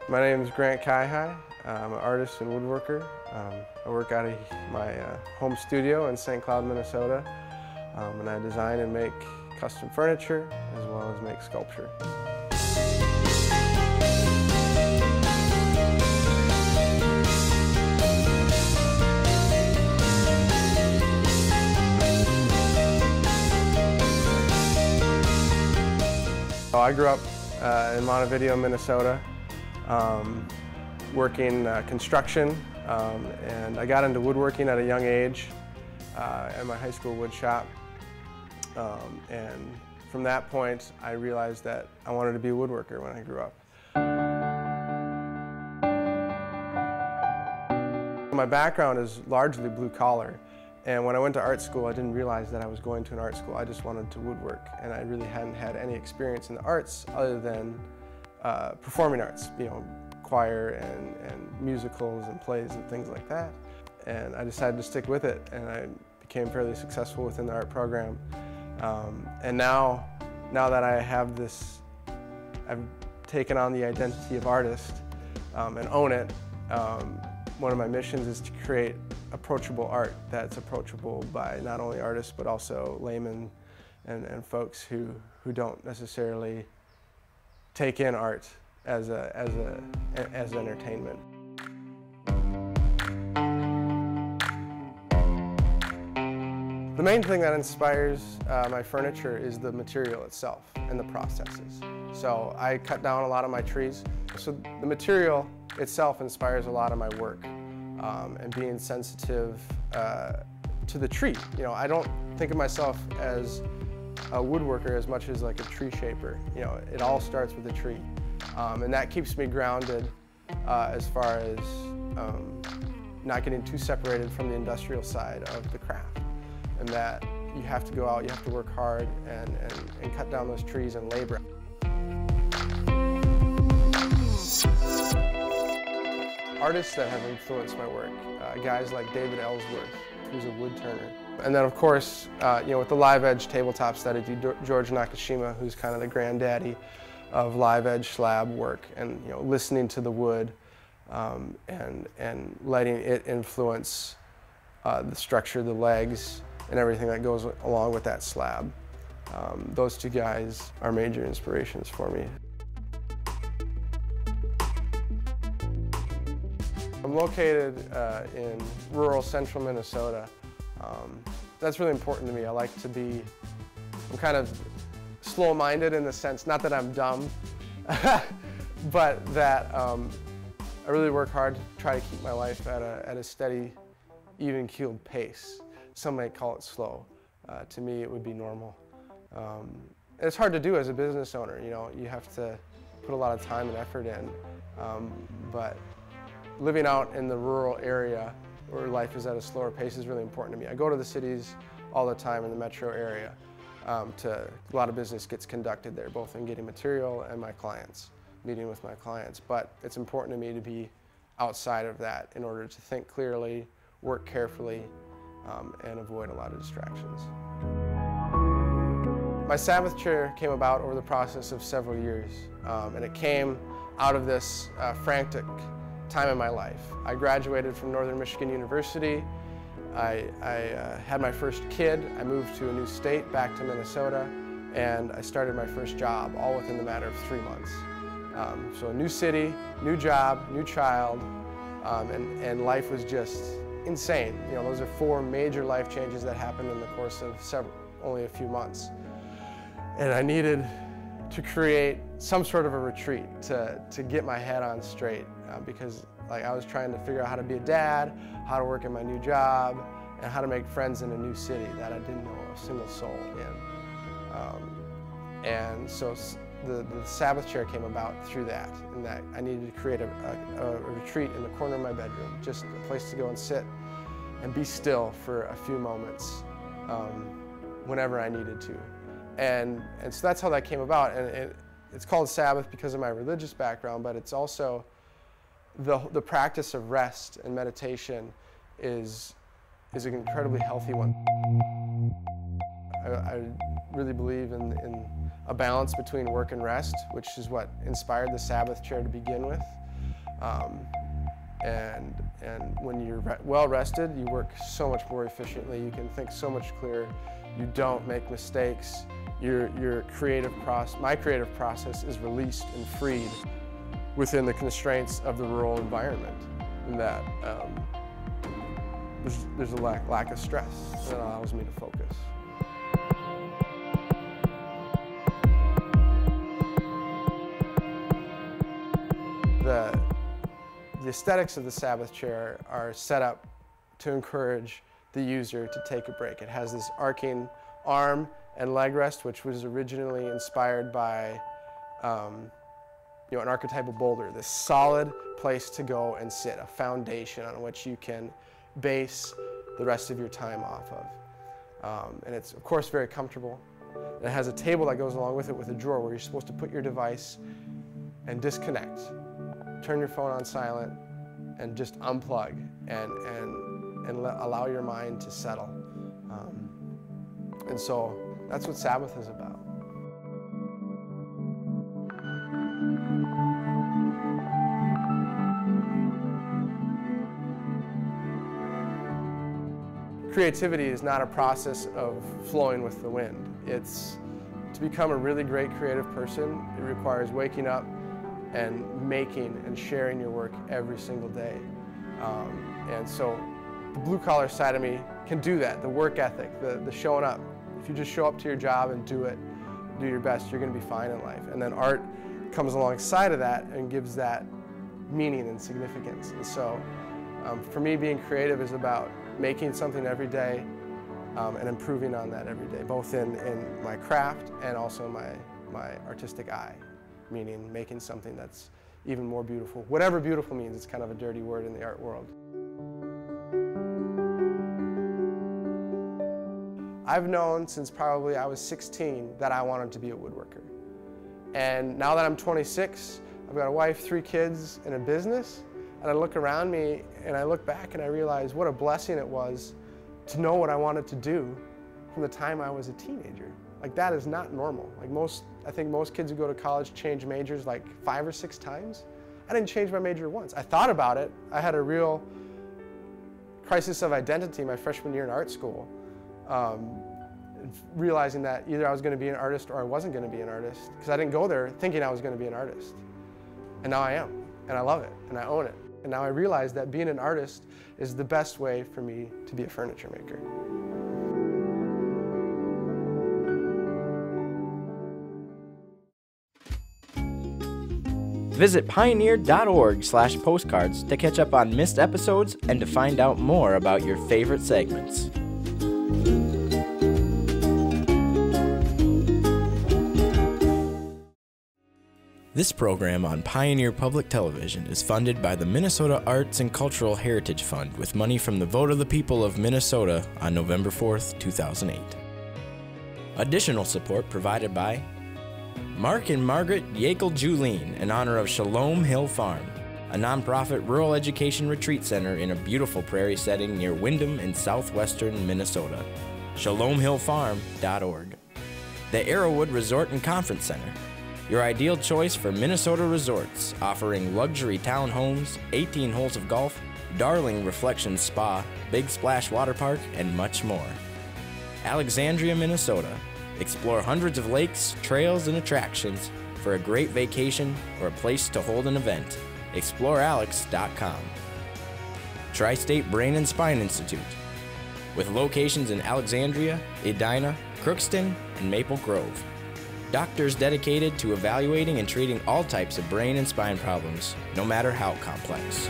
My name is Grant Kaihai. I'm an artist and woodworker. I work out of my home studio in St. Cloud, Minnesota, and I design and make custom furniture as well as make sculpture. So I grew up in Montevideo, Minnesota, working construction, and I got into woodworking at a young age at my high school wood shop. And from that point, I realized that I wanted to be a woodworker when I grew up. My background is largely blue collar. And when I went to art school, I didn't realize that I was going to an art school. I just wanted to woodwork, and I really hadn't had any experience in the arts other than performing arts, choir and musicals and plays and things like that. And I decided to stick with it, and I became fairly successful within the art program. And now that I have this, I've taken on the identity of artist and own it. One of my missions is to create approachable art that's approachable by not only artists but also laymen and folks who don't necessarily take in art as entertainment. The main thing that inspires my furniture is the material itself and the processes. So I cut down a lot of my trees. So the material itself inspires a lot of my work, and being sensitive to the tree. I don't think of myself as a woodworker as much as like a tree shaper. It all starts with a tree, and that keeps me grounded as far as not getting too separated from the industrial side of the craft, and that you have to go out, you have to work hard and cut down those trees and labor. Artists that have influenced my work, guys like David Ellsworth, who's a wood turner. And then of course, with the live edge tabletops that I do, George Nakashima, who's kind of the granddaddy of live edge slab work, and listening to the wood and letting it influence the structure, the legs, and everything that goes along with that slab. Those two guys are major inspirations for me. I'm located in rural central Minnesota. That's really important to me. I like to be, I'm kind of slow-minded in the sense, not that I'm dumb, but that I really work hard to try to keep my life at a steady, even-keeled pace. Some might call it slow. To me, it would be normal. It's hard to do as a business owner. You have to put a lot of time and effort in, but living out in the rural area where life is at a slower pace is really important to me. I go to the cities all the time in the metro area. A lot of business gets conducted there, both in getting material and my clients, meeting with my clients. But it's important to me to be outside of that in order to think clearly, work carefully, and avoid a lot of distractions. My Sabbath chair came about over the process of several years, and it came out of this frantic time in my life. I graduated from Northern Michigan University. I had my first kid. I moved to a new state, back to Minnesota, and I started my first job, all within the matter of 3 months. So a new city, new job, new child, and life was just insane. Those are 4 major life changes that happened in the course of only a few months. And I needed to create some sort of a retreat to get my head on straight, because I was trying to figure out how to be a dad, how to work in my new job, and how to make friends in a new city that I didn't know a single soul in. And so the Sabbath chair came about through that, and that I needed to create a retreat in the corner of my bedroom, just a place to go and sit and be still for a few moments whenever I needed to. And so that's how that came about. And it's called Sabbath because of my religious background, but it's also the practice of rest and meditation is an incredibly healthy one. I really believe in a balance between work and rest, which is what inspired the Sabbath chair to begin with. And when you're well rested, you work so much more efficiently. You can think so much clearer. You don't make mistakes. My creative process is released and freed within the constraints of the rural environment. And that there's a lack of stress that allows me to focus. The aesthetics of the Sabbath chair are set up to encourage the user to take a break. It has this arcing arm and leg rest, which was originally inspired by an archetypal boulder, this solid place to go and sit, a foundation on which you can base the rest of your time off of. And it's, of course, very comfortable. It has a table that goes along with it with a drawer where you're supposed to put your device and disconnect. Turn your phone on silent and just unplug and allow your mind to settle. And so that's what Sabbath is about. Creativity is not a process of flowing with the wind. To become a really great creative person, it requires waking up and making and sharing your work every single day. And so the blue-collar side of me can do that, the work ethic, the showing up. If you just show up to your job and do your best, you're going to be fine in life. And then art comes alongside of that and gives that meaning and significance. And so for me, being creative is about making something every day and improving on that every day, both in my craft and also my artistic eye, meaning making something that's even more beautiful. Whatever beautiful means, it's kind of a dirty word in the art world. I've known since probably I was 16 that I wanted to be a woodworker. And now that I'm 26, I've got a wife, 3 kids, and a business, and I look around me and I look back and I realize what a blessing it was to know what I wanted to do from the time I was a teenager. Like, that is not normal. Like, I think most kids who go to college change majors like 5 or 6 times. I didn't change my major once. I thought about it. I had a real crisis of identity my freshman year in art school, realizing that either I was going to be an artist or I wasn't going to be an artist, because I didn't go there thinking I was going to be an artist. And now I am, and I love it, and I own it. And now I realize that being an artist is the best way for me to be a furniture maker. Visit pioneer.org/postcards to catch up on missed episodes and to find out more about your favorite segments. This program on Pioneer Public Television is funded by the Minnesota Arts and Cultural Heritage Fund with money from the vote of the people of Minnesota on November 4th, 2008. Additional support provided by Mark and Margaret Yakel-Julien in honor of Shalom Hill Farm, a nonprofit rural education retreat center in a beautiful prairie setting near Windham in southwestern Minnesota. ShalomHillFarm.org. The Arrowwood Resort and Conference Center, your ideal choice for Minnesota resorts, offering luxury townhomes, 18 holes of golf, Darling Reflections Spa, Big Splash Water Park, and much more. Alexandria, Minnesota. Explore hundreds of lakes, trails, and attractions for a great vacation or a place to hold an event. ExploreAlex.com. Tri-State Brain and Spine Institute, with locations in Alexandria, Edina, Crookston, and Maple Grove. Doctors dedicated to evaluating and treating all types of brain and spine problems, no matter how complex.